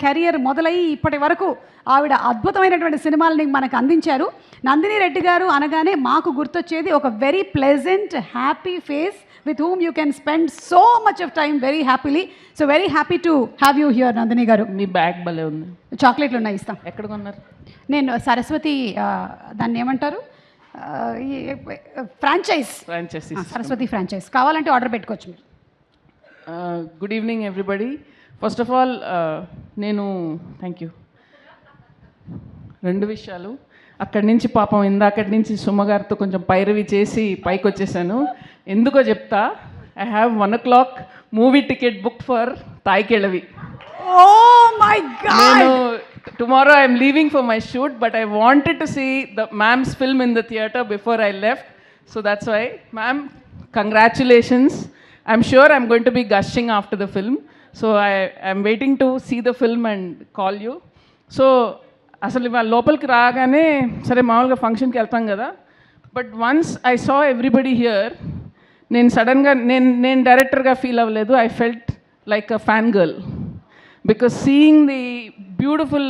Career మొదలై ఇప్పటి వరకు ఆవిడ అద్భుతమైనటువంటి సినిమాలని మనకు అందించారు. నందిని రెడ్డి గారు అనగానే మాకు గుర్తొచ్చేది ఒక very pleasant happy face with whom you can spend so much of time very happily. So very happy to have you here, Nandini garu. Me bag భలే ఉంది. చాక్లెట్లు ఉన్నాయి, ఇస్తాం. ఎక్కడ కొన్నారు? నేను సరస్వతి దాన్ని ఏమంటారు, ఫ్రాంచైజ్ సరస్వతి ఫ్రాంచైజ్ కావాలంటే ఆర్డర్ పెట్టుకోవచ్చు మీరు. Good evening everybody. First of all నేను థ్యాంక్ యూ. రెండు విషయాలు. అక్కడి నుంచి పాపం ఇందాకటి నుంచి సుమ్మగారితో కొంచెం పైరవి చేసి పైకి వచ్చేసాను. ఎందుకో చెప్తా. I have 1 o'clock movie ticket book for తాయికెళవి. Oh my God! నేను tomorrow I'm leaving for my shoot, but I wanted to see the ma'am's film in the theatre before I left. So that's why ma'am, congratulations. I'm sure I'm going to be gushing after the film. So I'm waiting to see the film and call you. సో అసలు ఇవాళ లోపలికి రాగానే సరే మామూలుగా ఫంక్షన్కి వెళ్తాం కదా, but once I saw everybody here, నేను సడన్గా నేను డైరెక్టర్గా ఫీల్ అవ్వలేదు. I felt like a fan girl because seeing the beautiful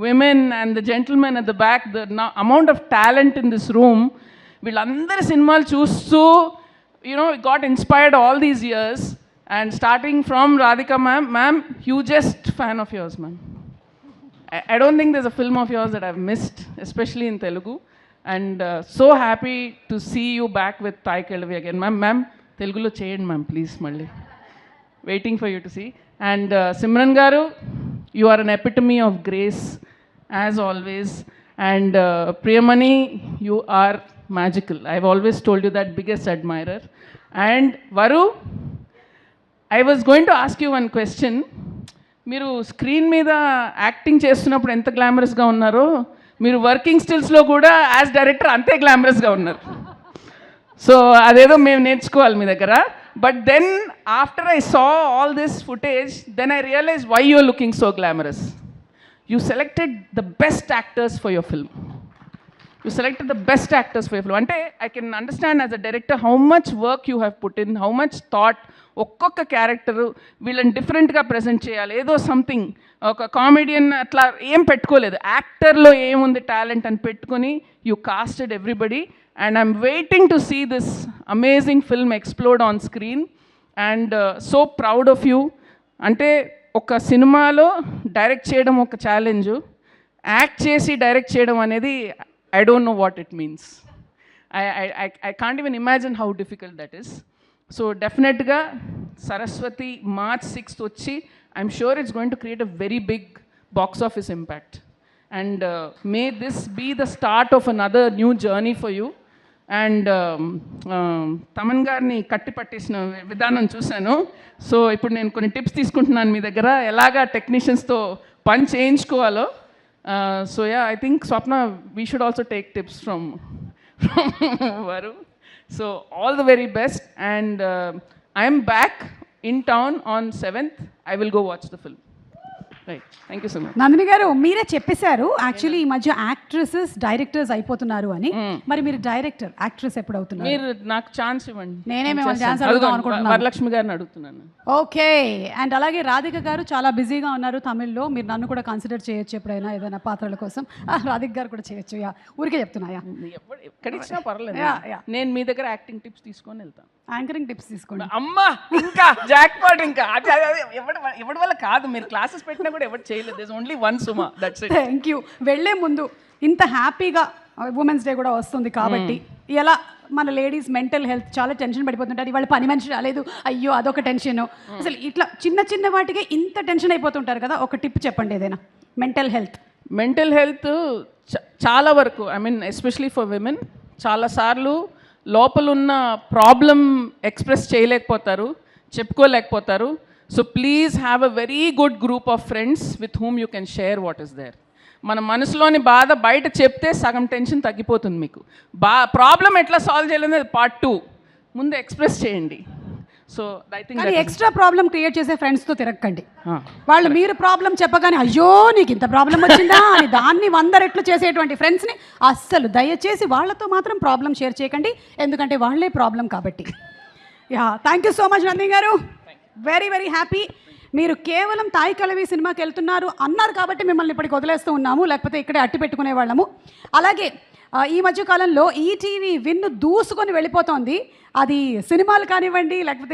women and the gentlemen at the back, the amount of talent in this room, వీళ్ళందరి సినిమాలు చూస్తూ you know got inspired all these years. And starting from Radhika ma'am, hugest fan of yours ma'am. I don't think there's a film of yours that I've missed, especially in Telugu. And so happy to see you back with Thai Kelavi again. Ma'am, Telugulo cheyandi ma'am, please, malli. Waiting for you to see. And Simran garu, you are an epitome of grace, as always. And Priyamani, you are magical. I've always told you that, biggest admirer. And Varu, I was going to ask you one question. మీరు screen మీద acting చేస్తున్నప్పుడు ఎంత గ్లామరస్గా ఉన్నారో, మీరు working స్టిల్స్లో కూడా as director అంతే గ్లామరస్గా ఉన్నారు. So అదేదో మేము నేర్చుకోవాలి మీ దగ్గర. But then after I saw all this footage, then I realize why you are looking so glamorous. You selected the best actors for your film. You selected the best actors for your film. Ante I can understand as a director how much work you have put in, how much thought. ఒక్కొక్క character వీళ్ళని డిఫరెంట్గా present చేయాలి, ఏదో something. ఒక comedian అట్లా ఏం పెట్టుకోలేదు, యాక్టర్లో ఏముంది టాలెంట్ అని పెట్టుకొని you casted everybody. And I'm waiting to see this amazing film explored on screen. And so proud of you. అంటే ఒక సినిమాలో డైరెక్ట్ చేయడం ఒక ఛాలెంజు, యాక్ట్ చేసి డైరెక్ట్ చేయడం అనేది I don't know what it means. I can't even imagine how difficult that is. So definitely Saraswati March 6th వచ్చి I'm sure it's going to create a very big box office impact. And may this be the start of another new journey for you. And Thaman గారిని కట్టి పట్టేసిన విధానం చూశాను. So ఇప్పుడు నేను కొన్ని tips తీసుకుంటున్నాను మీ దగ్గర, ఎలాగా టెక్నీషియన్స్తో పని చేయించుకోవాలో. So yeah, I think Swapna, we should also take tips from Varu. So all the very best. And I am back in town on 7th. I will go watch the film. Right. Thank you so much. Nandini గారు, మీరే చెప్పేశారు actually ఈ మధ్య actresses directors అయిపోతున్నారు అని. మరి మీరు director actress ఎప్పుడు అవుతున్నారు? మీరు నాకు ఛాన్స్ ఇవ్వండి. నేనే మిమ్మల్ని ఛాన్స్ అడుగుదాం అనుకుంటున్నాను. వరలక్ష్మి గారిని అడుగుతున్నాను. ఓకే. అండ్ అలాగే రాధిక గారు చాలా బిజీగా ఉన్నారు తమిళ్లో, మీరు నన్ను కూడా కన్సిడర్ చేయొచ్చు ఎప్పుడైనా ఏదైనా పాత్రల కోసం. రాధిక గారు కూడా చేయొచ్చు. ఊరికే చెప్తున్నాయా, ఎక్కడ ఇచ్చినా పర్లేదు. నేను మీ దగ్గర యాక్టింగ్ టిప్స్ తీసుకొని వెళ్తాను. యాంకరింగ్ టిప్స్ తీసుకోండి. అమ్మా ఇంకా జాక్ పాట్. ఇంకా ఎవరి వల్ల కాదు, మీరు క్లాసెస్ పెట్టినా కూడా ఎవరు చేయలేదు. This only one Suma, that's it. Thank you. వెళ్ళే ముందు ఇంత హ్యాపీగా ఉమెన్స్ డే కూడా వస్తుంది కాబట్టి ఎలా మన లేడీస్ మెంటల్ హెల్త్ చాలా టెన్షన్ పడిపోతుంటారు. ఇవాళ పని మనిషి రాలేదు, అయ్యో అదొక టెన్షన్. అసలు ఇట్లా చిన్న చిన్న వాటికే ఇంత టెన్షన్ అయిపోతుంటారు కదా, ఒక టిప్ చెప్పండి ఏదైనా. మెంటల్ హెల్త్ చాలా వరకు, I mean especially for women, చాలాసార్లు లోపల ఉన్న ప్రాబ్లం ఎక్స్ప్రెస్ చేయలేకపోతారు, చెప్పుకోలేకపోతారు. So please have a very good group of friends with whom you can share what is there. మన మనసులోని బాధ బయట చెప్తే సగం టెన్షన్ తగ్గిపోతుంది మీకు. ప్రాబ్లం ఎట్లా సాల్వ్ చేయాలనేది పార్ట్ 2. ముందు ఎక్స్ప్రెస్ చేయండి. So I think extra problem create చేసే ఫ్రెండ్స్తో తిరగకండి. వాళ్ళు మీరు ప్రాబ్లం చెప్పగానే అయ్యో నీకు ఇంత ప్రాబ్లం వచ్చిందా అని దాన్ని 100 రెట్లు చేసేటువంటి ఫ్రెండ్స్ని అస్సలు దయచేసి వాళ్ళతో మాత్రం ప్రాబ్లం షేర్ చేయకండి, ఎందుకంటే వాళ్ళే ప్రాబ్లం కాబట్టి. Yeah, thank you so much Nandini గారు. Very very happy. మీరు కేవలం తాయి కలవి సినిమాకి వెళ్తున్నారు అన్నారు కాబట్టి మిమ్మల్ని ఇప్పటికి వదిలేస్తూ ఉన్నాము, లేకపోతే ఇక్కడే అట్టి పెట్టుకునే వాళ్ళము. అలాగే ఈ మధ్య కాలంలో ఈటీవీ విన్ను దూసుకొని వెళ్ళిపోతోంది. అది సినిమాలు కానివ్వండి, లేకపోతే